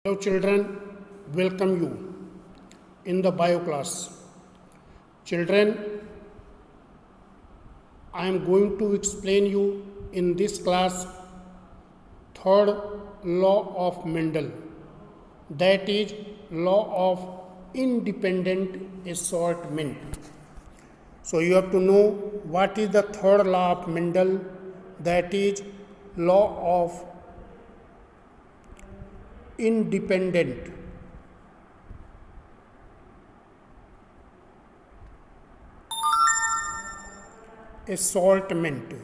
Hello children, welcome you in the bio class. Children, I am going to explain you in this class third law of Mendel, that is law of independent assortment. So you have to know what is the third law of Mendel, that is law of independent assortment.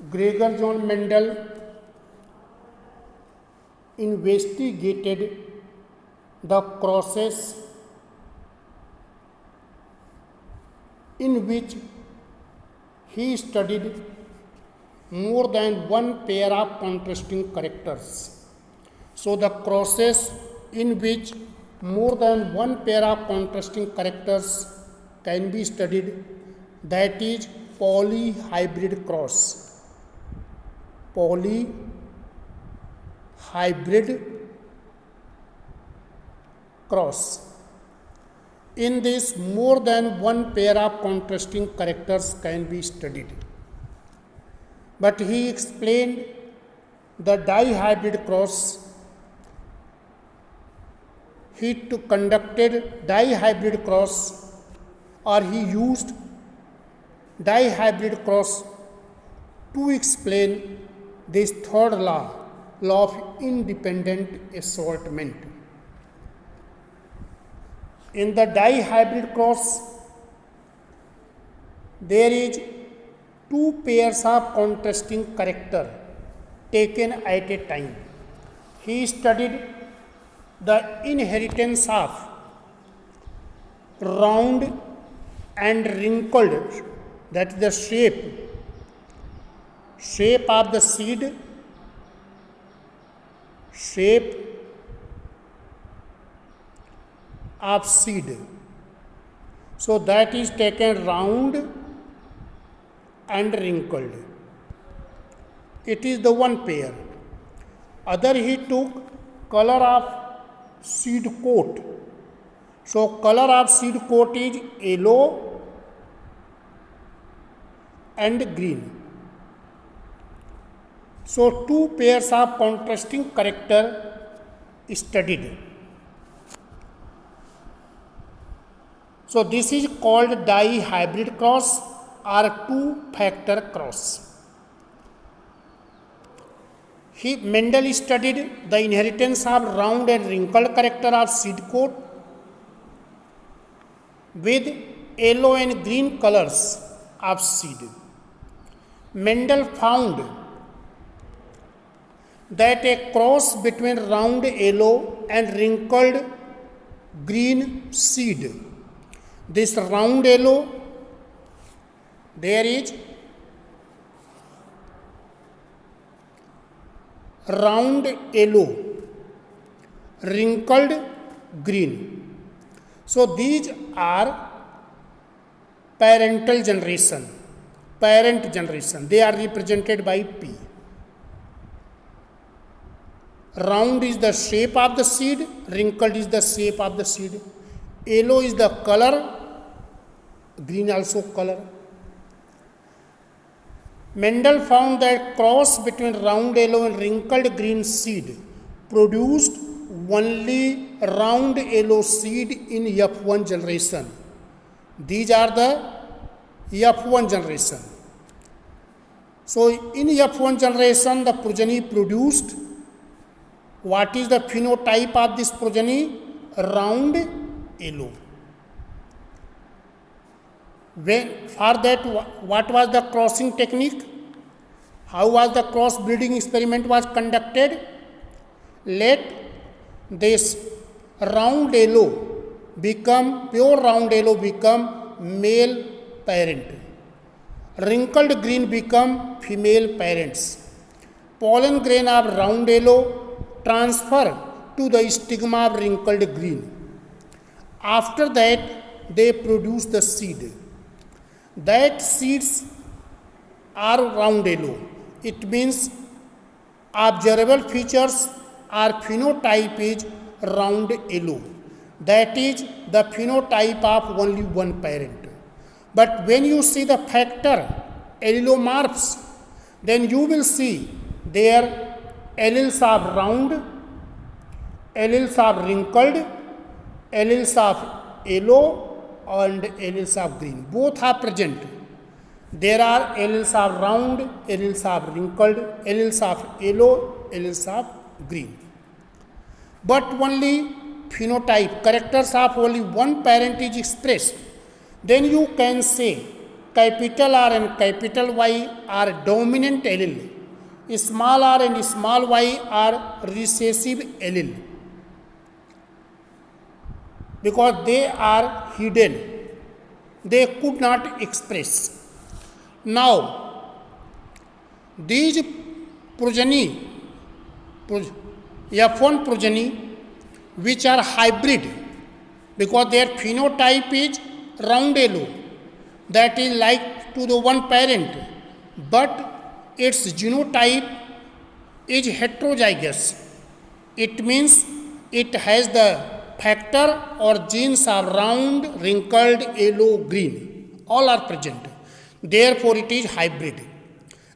Gregor John Mendel investigated the process in which he studied more than one pair of contrasting characters. So the process in which more than one pair of contrasting characters can be studied, that is polyhybrid cross. Polyhybrid cross. In this, more than one pair of contrasting characters can be studied. But he explained the dihybrid cross. He conducted dihybrid cross, or he used dihybrid cross to explain this third law of independent assortment. In the dihybrid cross, there is two pairs of contrasting character taken at a time. He studied the inheritance of round and wrinkled, that is the shape of the seed, So that is taken round and wrinkled. It is the one pair. Other he took color of seed coat. So color of seed coat is yellow and green. So two pairs of contrasting character studied. So this is called dihybrid cross or two-factor cross. Mendel studied the inheritance of round and wrinkled character of seed coat with yellow and green colors of seed. Mendel found that a cross between round yellow and wrinkled green seed, this round yellow, there is round yellow, wrinkled green. So these are parent generation. They are represented by P. Round is the shape of the seed, wrinkled is the shape of the seed. Yellow is the color, green also color. Mendel found that cross between round yellow and wrinkled green seed produced only round yellow seed in F1 generation. These are the F1 generation. So in F1 generation, the progeny produced, what is the phenotype of this progeny? Round yellow. For that, what was the crossing technique? How was the cross breeding experiment was conducted? Let this round yellow become, pure round yellow become male parent. Wrinkled green become female parents. Pollen grain of round yellow transfer to the stigma of wrinkled green. After that, they produce the seed. That seeds are round yellow. It means observable features or phenotype is round yellow. That is the phenotype of only one parent. But when you see the factor allelomorphs, then you will see their alleles are round, alleles are wrinkled, alleles of yellow and alleles of green. Both are present. There are alleles of round, alleles of wrinkled, alleles of yellow, alleles of green. But only phenotype, characters of only one parent is expressed. Then you can say capital R and capital Y are dominant allele. Small r and small y are recessive allele because they are hidden. They could not express. Now, these progeny, F1 progeny, which are hybrid because their phenotype is round yellow, that is like to the one parent, but its genotype is heterozygous. It means it has the factor or genes are round, wrinkled, yellow, green. All are present. Therefore, it is hybrid.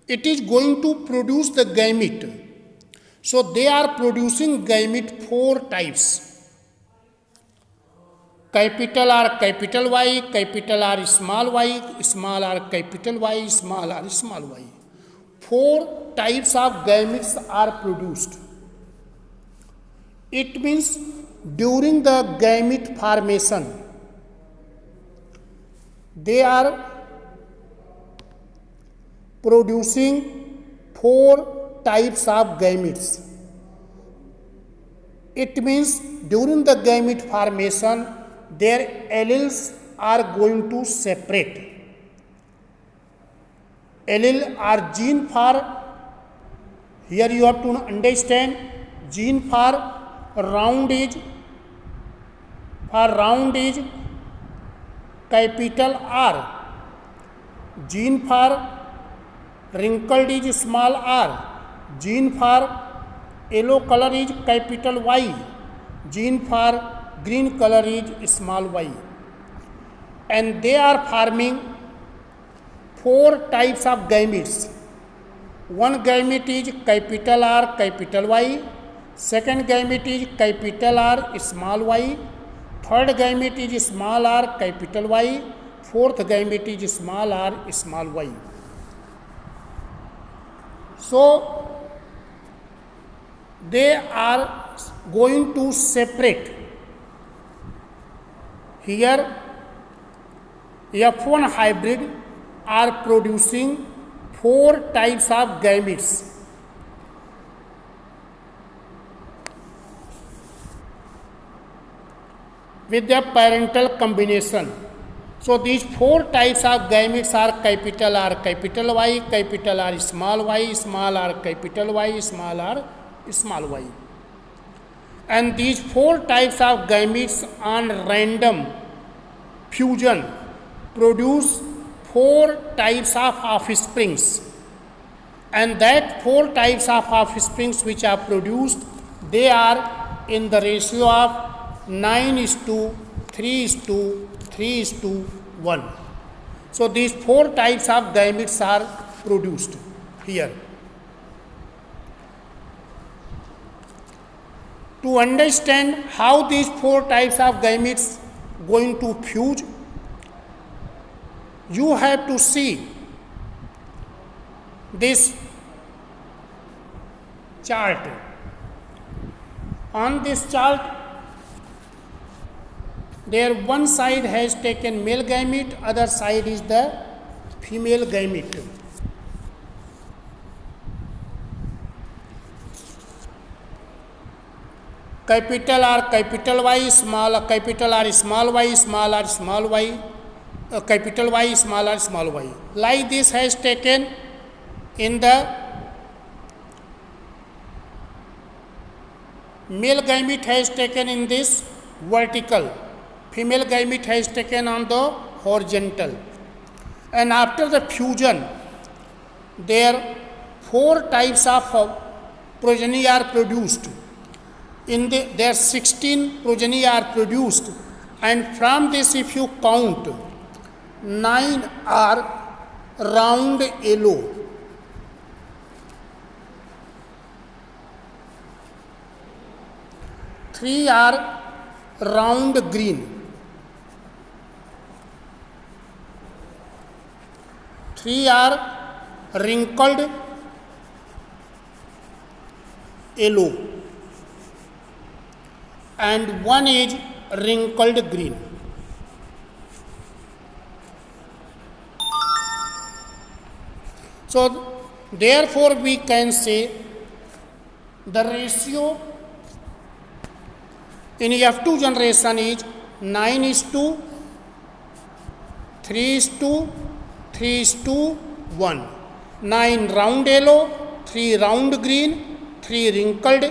It is going to produce the gamete. So, they are producing gamete 4 types. Capital R, capital Y, capital R, small y, small r, capital Y, small r, small y. 4 types of gametes are produced. It means during the gamete formation, they are producing 4 types of gametes. It means during the gamete formation, their alleles are going to separate. Allele are gene for, here you have to understand, gene for round is capital R, gene for wrinkled is small r, gene for yellow color is capital Y, gene for green color is small y, and they are forming 4 types of gametes. One gamete is capital R, capital Y, second gamete is capital R, small y, third gamete is small r, capital Y, fourth gamete is small r, small y. So, they are going to separate. Here, F1 hybrid are producing 4 types of gametes. With the parental combination. So, these 4 types of gametes are capital R, capital Y, capital R, small y, small r, capital Y, small r, small y. And these 4 types of gametes on random fusion produce 4 types of offsprings, and that 4 types of offsprings which are produced, they are in the ratio of 9:3:3:1. So, these 4 types of gametes are produced here. To understand how these 4 types of gametes going to fuse, you have to see this chart. On this chart, there one side has taken male gamete, other side is the female gamete. Capital R, capital Y, capital R, small y, small r, small y, capital Y, small r, small y. Like this has taken in the male gamete has taken in this vertical, female gamete has taken on the horizontal. And after the fusion, their four types of progeny are produced. There 16 progeny are produced, and from this if you count, 9 are round yellow, 3 are round green, 3 are wrinkled yellow, and 1 is wrinkled green. So therefore we can say the ratio in F2 generation is 9 is to 3 is to 3 is to 1. 9 round yellow, 3 round green, 3 wrinkled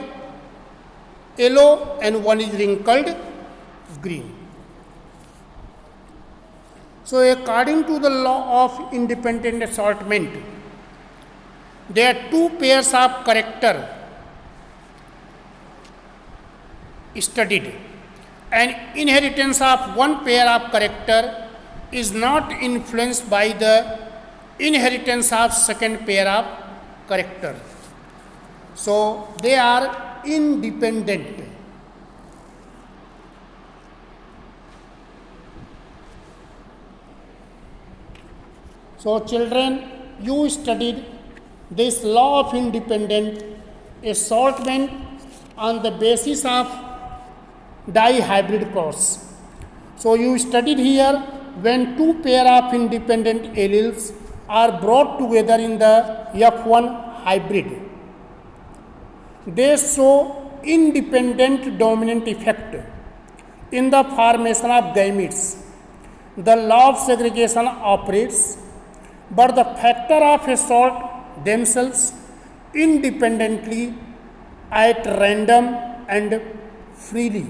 yellow, and 1 is wrinkled green. So according to the law of independent assortment, there are two pairs of character studied, and inheritance of one pair of character is not influenced by the inheritance of second pair of character. So they are independent. So children, you studied this law of independent assortment on the basis of dihybrid cross. So you studied here when two pair of independent alleles are brought together in the F1 hybrid, they show independent dominant effect in the formation of gametes. The law of segregation operates, but the factor of assault themselves independently at random and freely.